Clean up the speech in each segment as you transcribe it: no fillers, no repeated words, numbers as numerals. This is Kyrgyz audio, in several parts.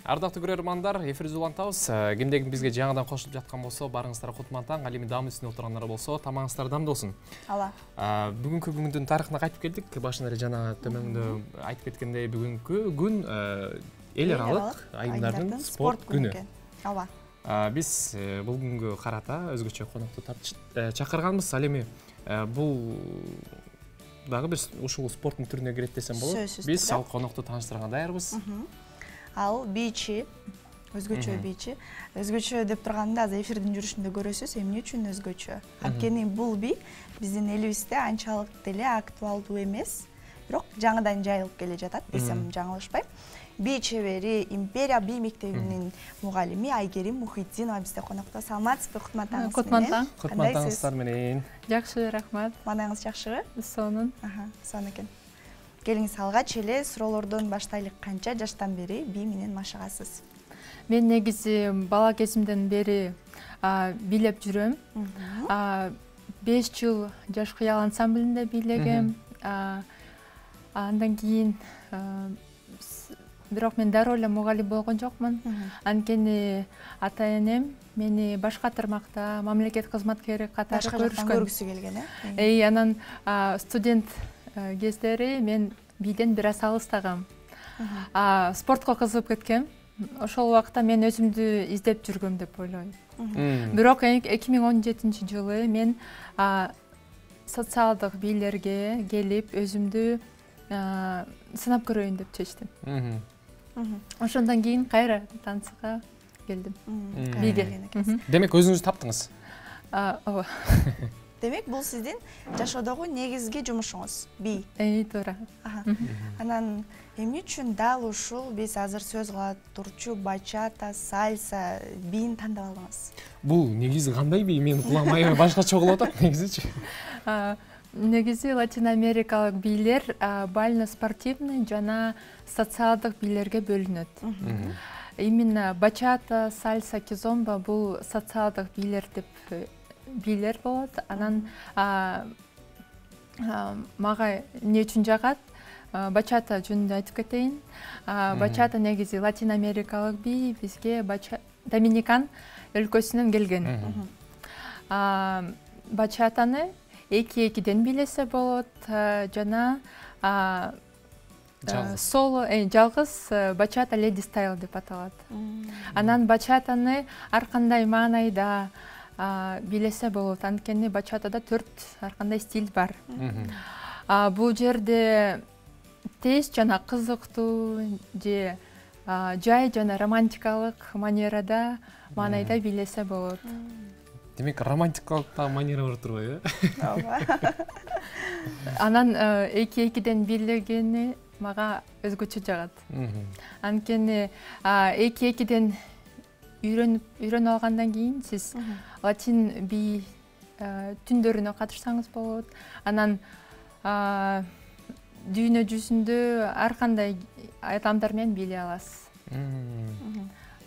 Ардактуу көрөрмандар, эфирди улантабыз. Кимдегин бизге жаңадан кошулуп жаткан болсо, барыңыздар кутмантаң, ал эми дам үстүнө отургандар болсо, тамагыңыздар дамдоосун. Ала. Бүгүнкү күндүн тарыхына кайтып келдик. Башында эле жана төмөңдө айтып кеткендей, бүгүнкү күн эл аралык айымдардын спорт күнү. Ала. Биз бул күнгө карата өзгөчө конокту чакырганбыз. Ал эми бул дагы бир ушул спорттун түрүнө кирет десем болот. Биз ал конокту тааныштырганга даярбыз. Ал бийчи, өзгөчө бийчи. Өзгөчө деп турганда азыр эфирдин жүрүшүндө көрөсүз, эмне үчүн өзгөчө. Анткени бул бий биздин элибизде анчалык деле актуалдуу эмес, бирок жаңыдан жайылып келе жатат десем жаңылышпайм. Бий чебери Империя бий мектебинин мугалими Айгерим Мухитдинова бизде конокто. Саламатсызбы, кутмантаңыз менен? Кутмантаңыздар менен. Жакшы, рахмат. Маанаңыз жакшыбы? Сонун. Сонун экен. Келиңиз алгач эле суроолордон баштайлык. Канча жаштан бери бий менен машыгасыз? Мен негизи бала кезимден бери бийлеп жүрөм. 5 жыл жаш кыял ансамблинде бийлегем. Андан кийин бирок мен дароо эле мугалим болгон жокмун. Анткени ата-энем мени башка тармакта мамлекет кызматкери катары көргүсү келген, э? Анан студент кездери мен бийден бир аз алыстагам. Спортко кызыгып кеткем. Ошол убакта мен өзүмдү издеп жүргөм деп ойлойм. Бирок 2017 жылы мен социалдык бийлерге келип өзүмдү сынап көрөйүн деп чечтим. Ошондон кийин кайра танцга келдим. Бийге. Демек өзүңүздү таптыңыз? Ооба. Демек бул сиздин жашоодогу негизги жумушуңуз, бий. Туура. Анан эмне үчүн дал ушул биз азыр сөз кылып турчу бачата, сальса бийин тандап алдыңыз? Бул негизи кандай бий? Мен кулагыма башкача угулуп атат негизичи. Негизи латиноамерикалык бийлер бально-спортивный жана социалдык бийлерге бөлүнөт. Именно бачата, сальса, кизомба бул социалдык бийлер деп бийлер болот. Анан мага эмне үчүн жагат? Бачата жөнүндө айтып кетейин. Бачата негизи латиноамерикалык бий, бизге Доминикан өлкөсүнөн келген. Бачатаны 2-2ден бийлесе болот, жана соло, жалгыз бачата леди стайл деп аталат. Анан бачатаны ар кандай маанайда бийлесе болот. Анткени бачатада 4 ар кандай стиль бар. Бул жерде тез жана кызыктуу же жай жана романтикалык манерада маанайда бийлесе болот. Демек романтикалык манера бар турбайбы? Ооба. Анан 2-2ден бийлегени мага өзгөчө жагат. Анткени 2-2ден үйрөнүп алгандан кийин сиз латин бий түндөрүнө катышсаңыз болот. Анан дүйнө жүзүндө ар кандай адамдар менен бийлей аласыз.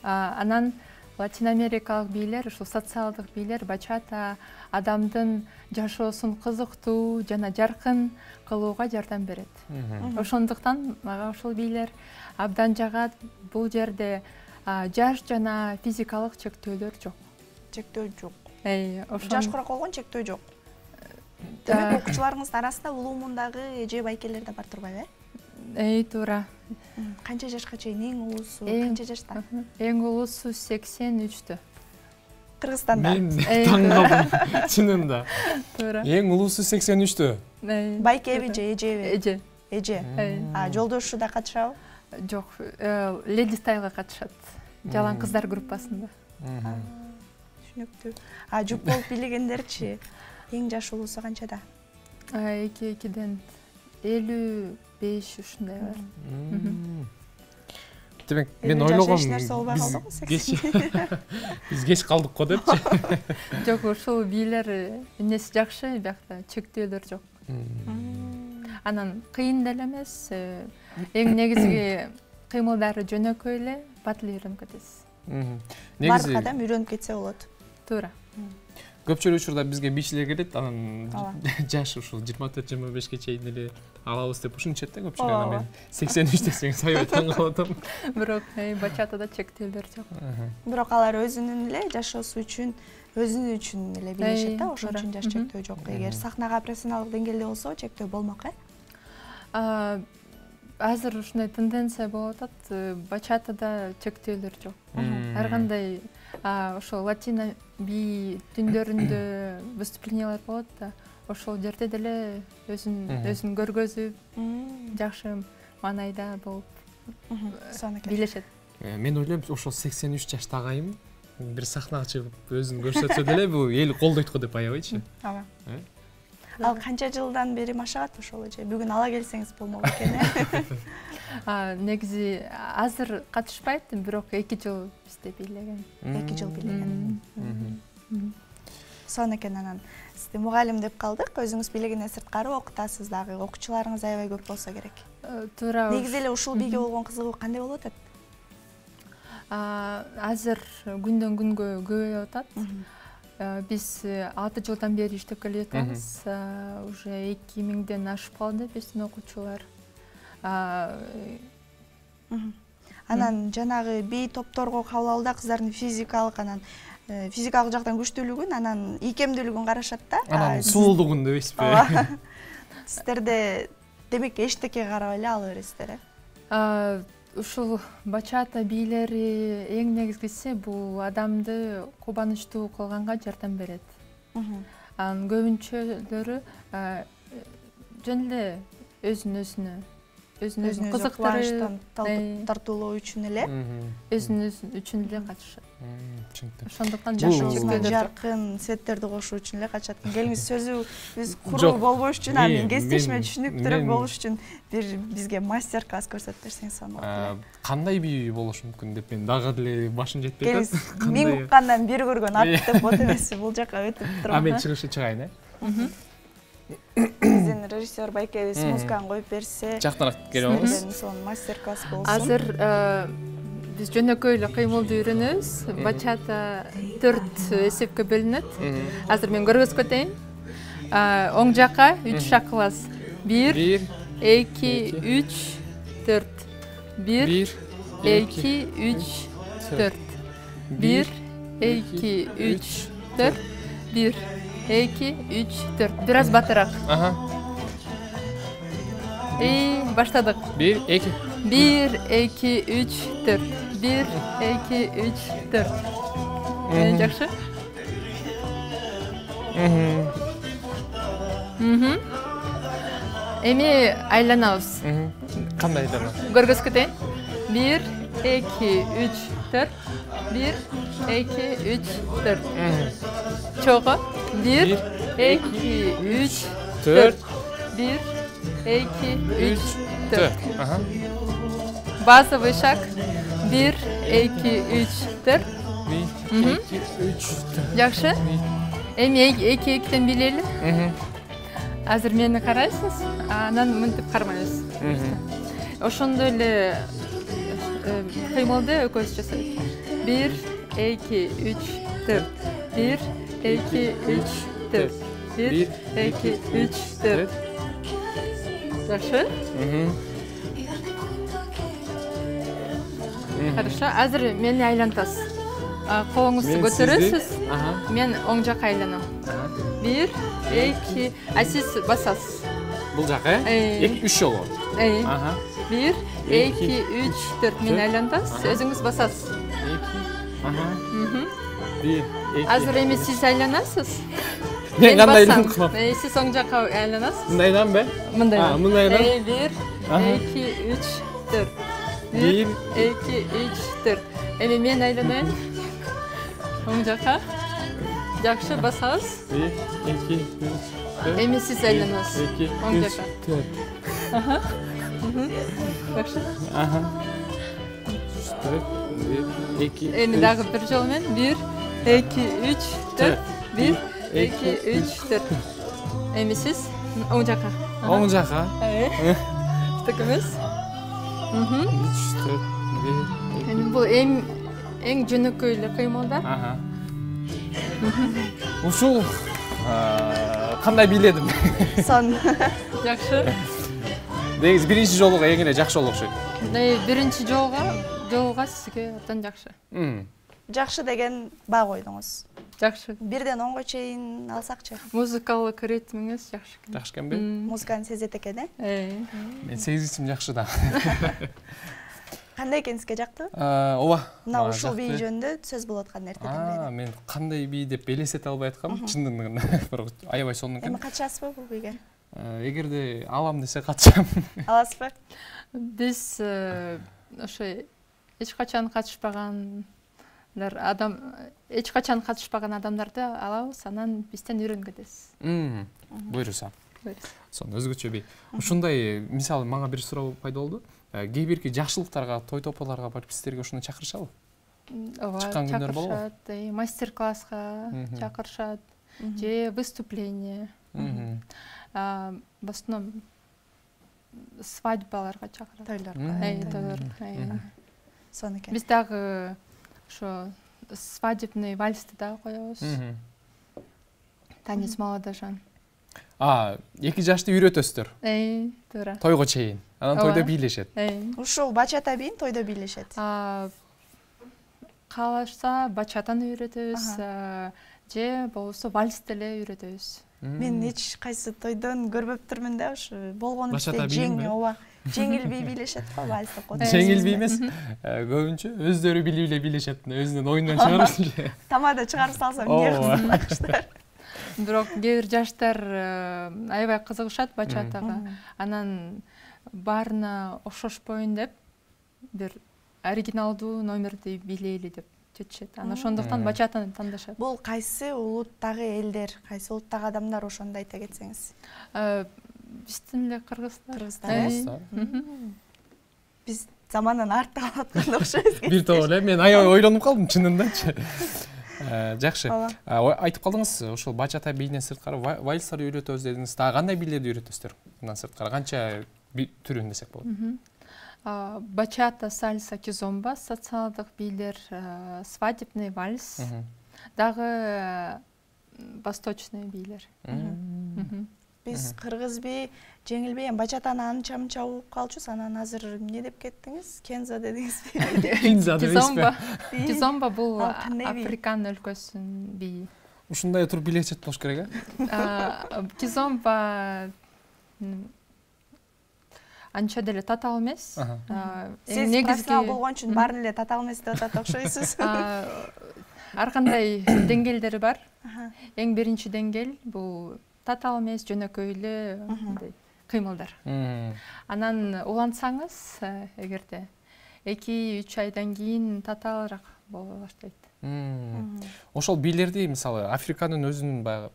Анан латиноамерикалык бийлер, ушул социалдык бийлер, бачата адамдын жашоосун кызыктуу жана жаркын кылууга жардам берет. Ошондуктан мага ушул бийлер абдан жагат. Бул жерде жаш жана физикалык чектөөлөр жок. Чектөө жок. Жаш курак болгон чектөө жок. Демек окуучуларыңыздын арасында улуу мундагы эже байкелер да бар турбайбы? Туура. Канча жашка чейин эң улуусу, канча жашта? Эң улуусу 83-тө. Кыргызстанда. Мен таң калдым, чынында. Туура. Эң улуусу 83-тө. Байкеби же эжеби? Эже. Эже. Жолдошу да катышабы? Жок, леди стайлга катышат. Жалаң кыздар группасында. Түшүнүктүү. Жуп болуп бийлегендерчи? Эң жаш улуусу канчада? 2-2ден 55 ушундай бар. Демек, мен ойлогом биз кеч калдык го депчи. Жок, ушул бийлер эмнеси жакшы, биякта чектөөлөр жок. Анан кыйын деле эмес, эң негизги кыймылдары жөнөкөй эле, батыл үйрөнүп кетесиз. Баардык адам үйрөнүп кетсе болот. Туура. көпчүлүк учурда бизге бийчилер келет, анан жаш ушул 24-25 чейин эле алабыз деп ушинтишет да көпчүлүк. Анан мен 83 десеңиз аябай таң калып атам. Бирок бачатада чектөөлөр жок. Бирок алар өзүнүн эле жашоосу үчүн, өзүнүн үчүн эле бийлешет да, ошон үчүн жаш чектөө жок. Эгер сахнага профессионалдык деңгээлде болсо, чектөө болмок, Азыр ушундай тенденция болуп атат, бачатада чектөөлөр жок. Ар кандай ошо латино би түндөрүндө выступлениялар болот да, ошол жерде деле өзүн көргөзүп, жакшы маанайда болуп бийлешет. Мен ойлойм, ошол 83 жаштагы айым бир сахнага чыгып өзүн көрсөтсө деле бул эл колдойт го деп аябайчы. Ооба. Ал канча жылдан бери машыгат ошол же? Бүгүн ала келсеңиз болмок экен. Негизи азыр катышпайт, бирок 2 жыл бизде бийлеген. 2 жыл бийлеген. Сонун экен. Анан сизди мугалим деп калдык. Өзүңүз бийлегенден сырткары окутасыз дагы. Окуучуларыңыз аябай көп болсо керек. Туура. Негизи эле ушул бийге болгон кызыгуу кандай болуп атат? Азыр күндөн күнгө көбөйүп атат. Биз 6 жылдан бери иштеп келе жатабыз. Уже 2000ден ашып калды биздин окуучулар. Анан жанагы бий топторго кабыл алууда кыздардын физикалык жактан күчтүүлүгүн, анан ийкемдүүлүгүн карашат да. Анан сулуулугун дебейсизби? Сиздерде демек эчтеке карап эле ала бересиздер, Ушул бачата бийлери эң негизгиси бул адамды кубанычтуу кылганга жардам берет. Анан көбүнчөлөрү жөн эле өзүн кызыктырып, тартуулоо үчүн эле, өзүн үчүн эле катышат. Ошондуктан жашоосуна жаркын светтерди кошуу үчүн эле качат. Келиңиз, сөзүбүз куруу болбош үчүн, анын кесиптешме түшүнүктүүрөөк болуш үчүн бизге мастер-класс көрсөтүп берсеңиз сонун. Кандай бий болушу мүмкүн деп мен дагы деле башым жетпей атат. Келиңиз, миң уккандан бир көргөн ат деп бот эмеспи, бул жака өтүп турган. Мен чыгышы чыгайын, Биздин режиссер байкебиз музыканы коюп берсе, жактан келебиз. Сонун мастер-класс болсун. Азыр биз жөнөкөй эле кыймылды үйрөнөбүз. Бачата 4 эсепке бөлүнөт. Азыр мен көргөзүп кетейин. Оң жака 3 шакылас. 1, 2, 3, 4. 1, 2, 3, 4. 1, 2, 3, 4. 1, 2, 3, 4. Biraz batırak. Başladık. 1, 2. 1, 2, 3, 4. 1, 2, 3, 4. Жақсы? Эми айланабыз. Кандай айланабыз? Көргөзүп кетейин. 1, 2, 3, 4. 1, 2, 3, 4. Чогуу. 1, 2, 3, 4. 1, 2, 3, 4. Базовый шаг. 1, 2, 3, 4. 1, 2, 3, 4. Жакшы. Эми 2-2-ден билели. Азыр мени карайсыз, анан мынтип кармайбыз. Ошондой эле кыймылды экөөбүз жасайбыз. 1, 2, 3, 4. 1, 2, 3, 4. 1, 2, 3, 4. Жақсы? Хорошо. Азыр мени айлантасыз. Колуңузду көтөрөсүз. Мен оң жака айланам. 1, 2, сиз басасыз. Бул жака, 3 жолу. 1, 2, 3, 4. Мен айлантасыз. Өзүңүз басасыз. 1, 2. Азыр эми сиз айланасыз. Мен кандай айланып калам? Сиз оң жака айланасыз. Мындайдан бе? Мындайдан. Мындайдан. 1, 2, 3, 4. 1, 2, 3, 4. Эми мен айланайын. Оң жака. Жакшы, басабыз. 1, 2, 3, 4. Эми сиз айланасыз. Оң жака. 4. Жакшы. 1, 2. Эми дагы бир жолу менен 1, 2, 3, 4. 1, 2, 3, 4. Эми сиз оң жака. Оң жака. Текемиз. 3, 4, 1. Эми бул эң жөнөкөй эле кыймылдар. Ушул кандай бийледим? Сон. Жакшы. Негизи биринчи жолуга эң эле жакшы болуп окшойт. Биринчи жолуга сизге абдан жакшы. Жакшы деген баа койдуңуз. Жакшы. 1ден 10га чейин алсакчы. Музыкалык ритмиңиз жакшы экен. Жакшы экенби? Музыканы сезет экен, э? Мен сезгичим жакшы да. Кандай экен сизге жактыбы? Ооба. Мына ушул бий жөнүндө сөз болуп аткан эртеден бери. Мен кандай бий деп элестете албай аткам, чындыгында. Бирок аябай сонун экен. Эми катышасызбы бул бийге? Эгерде алам десе катышам. Аласызбы? Биз ошо эч качан катышпагандар адамдарды алабыз, анан бизден үйрөнгөн кетесиз. Буйруса. Сонун өзгөчө бий. Ушундай, мисалы, мага бир суроо пайда болду. Кээ бирки жакшылыктарга, той тополорго барып сиздерге ошондо чакырышабы? Ооба, чакырышат, мастер-класска чакырышат, же выступление. В основном свадьбаларга чакырат. Тойлорго. Сонун экен. Биз дагы ошо свадебный вальсти да коебуз. Танец молодожен. Эки жашты үйрөтөсүздөр. Туура. Тойго чейин. Анан тойдо бийлешет. Ушул бачата бийин тойдо бийлешет. Каалашса бачатаны үйрөтөбүз, же болбосо вальс деле үйрөтөбүз. Мен эч кайсы тойдон көрбөптүрмүн да, ушу болгон иште жеңил бий бийлешет го, вальсти кот. Жеңил бий эмес. Көбүнчө өздөрү билип эле билешет, өзүнүн оюндан чыгарып. Тамада чыгарып салсам эмне кылсындар. Бирок кээ бир жаштар аябай кызыгышат бачатага. Анан баарына окшошпойн деп бир оригиналдуу номерди бийлейли деп чечет. Анан ошондуктан бачатаны тандашат. Бул кайсы улуттагы элдер, кайсы улуттагы адамдар ошондо айта кетсеңиз? Биздин эле кыргыздар. Биз замандан артта калып атканда окшойбуз. Бир топ эле, мен аябай ойлонуп калдым чынындачы. Жакшы. Айтып калдыңыз, ошол бачата бийинен сырткары вальстар үйрөтөбүз дедиңиз. Дагы кандай бийлерди үйрөтөсүздөр? Мындан сырткары канча түрүн десек болот? Бачата, сальса, кизомба, социалдык бийлер, свадебный вальс, дагы восточный бийлер. Биз кыргыз бий, жеңил бий, бачатаны анча-мынча угуп калчубуз, анан азыр эмне деп кеттиңиз? Кенза дедиңизби? Кизомба. Кизомба бул Африкан өлкөсүнүн бийи. Ушундай туруп билечет болуш керек, Кизомба анча деле татаал эмес. Сиз профессионал болгон үчүн баарын эле татаал эмес деп атат окшойсуз. Ар кандай деңгээлдери бар. Эң биринчи деңгээл бул татаал эмес, жөнөкөй эле кыймылдар. Анан улантсаңыз, эгерде 2-3 айдан кийин татаалыраак боло баштайт. Ошол бийлерди, мисалы, Африканын өзүнүн баягы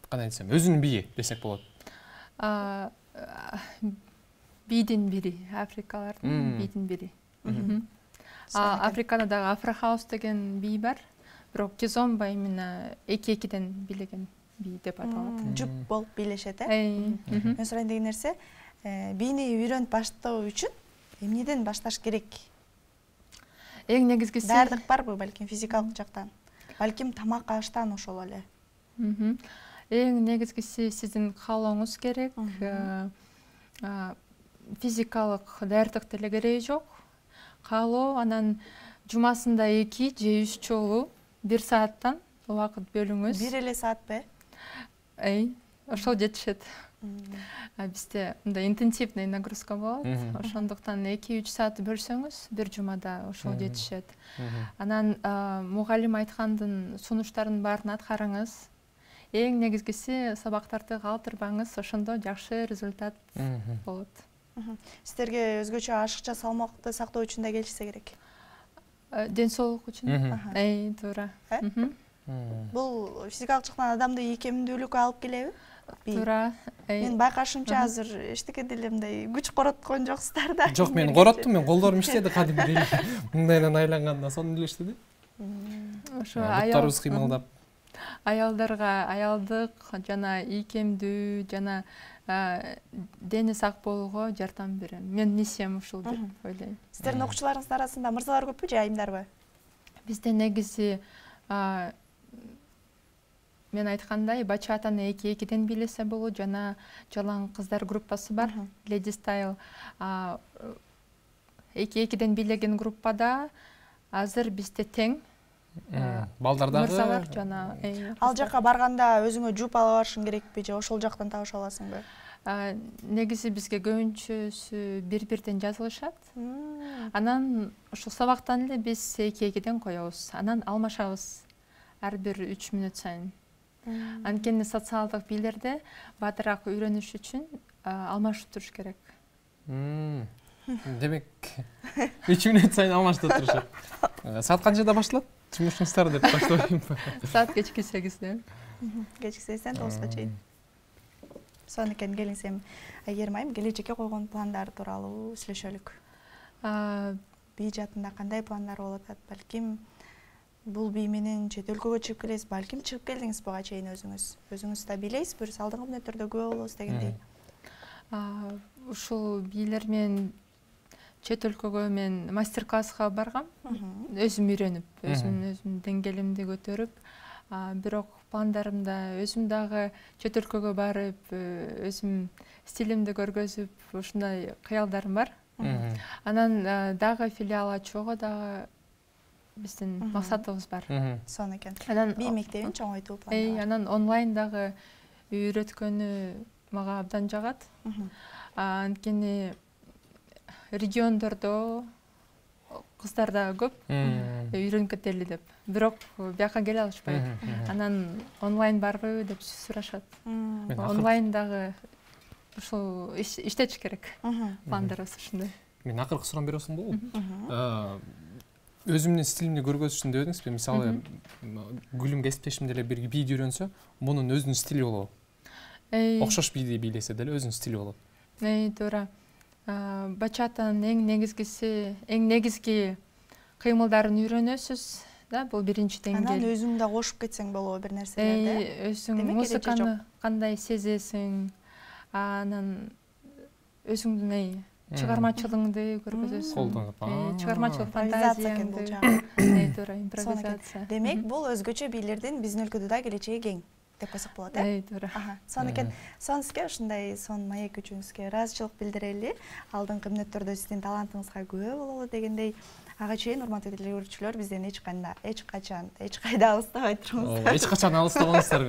кандай десем, өзүнүн бийи десек болот. Бийдин бири, Африкалардын бийдин бири. Африкада дагы Афрохаус деген бий бар. Бирок кизомба именно 2-2ден бийлеген бий деп аталат. Жуп болуп бийлешет, Мен сурайын деген нерсе, бийни үйрөнүп баштоо үчүн эмнеден башташ керек? Эң негизгиси даярдык барбы, балким физикалык жактан, балким тамак аштан ошол эле. Эң негизгиси сиздин каалооңуз керек. Физикалык даярдык деле кереги жок. Каалоо, анан жумасында 2 же 3 жолу 1 сааттан убакыт бөлүңүз. 1 эле саатпы? Ошол жетишет. Бизде мындай интенсивный нагрузка болот. Ошондуктан 2-3 саат бөлсөңүз, бир жумада ошол жетишет. Анан мугалим айткандын сунуштарын баарын аткарыңыз. Эң негизгиси сабактарды калтырбаңыз, ошондо жакшы результат болот. Сиздерге өзгөчө ашыкча салмакты сактоо үчүн да келишсе керек. Ден соолук үчүн. Туура. Бул физикалык жактан адамды ийкемдүүлүккө алып келеби? Туура. Мен байкашымча азыр эчтеке деле мындай күч короткон жоксуздар да. Жок, мен короттум, мен колдорум иштеди кадимки. Мындайынан айланганда сонун эле иштеди. Ошо буттарыбыз кыймылдап. Аялдарга аялдык жана ийкемдүү жана дени сак болууга жардам берем. Мен миссиям ушул деп ойлойм. Сиздердин окуучуларыңыздын арасында мырзалар көппү же айымдарбы? Бизде негизи мен айткандай бачатаны 2-2ден бийлесе болот. Жана жалаң кыздар группасы бар, Lady Style. 2-2ден бийлеген группада азыр бизде тең. Балдардагы мырзалар жана Ал жакка барганда өзүңө жууп алып барышың керекпи же ошол жактан табыша аласыңбы? Негизи бизге көбүнчөсү бир-бирден жазылышат. Анан ошол сабактан эле биз 2-2ден коебуз. Анан алмашабыз ар бир 3 мүнөт сайын. Анткени социалдык бийлерде баатыраак үйрөнүш үчүн алмашып туруш керек. Демек 3 мүнөт сайын алмашып турушат. Саат канчада башталат? Жумушуңуздар деп баштайм. Саат кечки 8-де. Кечки 8-ден 9-га чейин. Сонун экен, келиңсем Айгерим айым, келечекке койгон пландар тууралуу сүйлөшөлүк. Би жатында кандай пландар болуп атат? Балким бул бий менен чет өлкөгө чыгып келесиз, балким чыгып келдиңиз буга чейин өзүңүз. Өзүңүз да бийлейсиз, бир алдыңкы мүнөттөрдө күбө болобуз дегендей. Ушул бийлер менен чет өлкөгө мен мастер-класска баргам. Өзүм үйрөнүп, өзүм деңгээлимди көтөрүп, бирок пландарымда өзүм дагы чет өлкөгө барып, өзүм стилимди көргөзүп, ушундай кыялдарым бар. Анан дагы филиал ачууга дагы биздин максатыбыз бар. Сонун экен. Би мектебин чоңойтуу планы бар. Анан онлайн дагы үйрөткөнү мага абдан жагат. Анткени региондордо кыздар да көп үйрөнүп кетели деп. Бирок бияка келе алышпайт. Анан онлайн барбы деп сурашат. Онлайн дагы ушул иштетиш керек. Пландарыбыз ушундай. Мен акыркы сурам бересиң болобу? Өзүмдүн стилимди көргөзүш үчүн дедиңизби? Мисалы, Гүлүм кесиптешим деле бир бийди үйрөнсө, мунун өзүнүн стили болобу. Окшош бийди бийлесе деле өзүнүн стили болот. Туура. Бачатанын эң негизги кыймылдарын үйрөнөсүз, да, бул биринчи деңгээл. Анан өзүң да кошуп кетсең болобу бир нерселерди. Өзүң музыканы кандай сезесиң, анан өзүңдүн чыгармачылыгыңды көргөзөсүң. Колдонуп. Чыгармачылык фантазияңды. Туура, импровизация. Демек, бул өзгөчө бийлердин биздин өлкөдө да келечеги кең деп койсок болот, э? Туура. Сонун экен. Сизге ушундай сонун маек үчүңүзгө ыраазычылык билдирели. Алдыңкы мүнөттөрдө сиздин талантыңызга күбө бололу дегендей. Ага чейин урматтуу теле көрүүчүлөр, бизден эч кайда алыстабай туруңуздар. Эч качан алыстабаңыздар.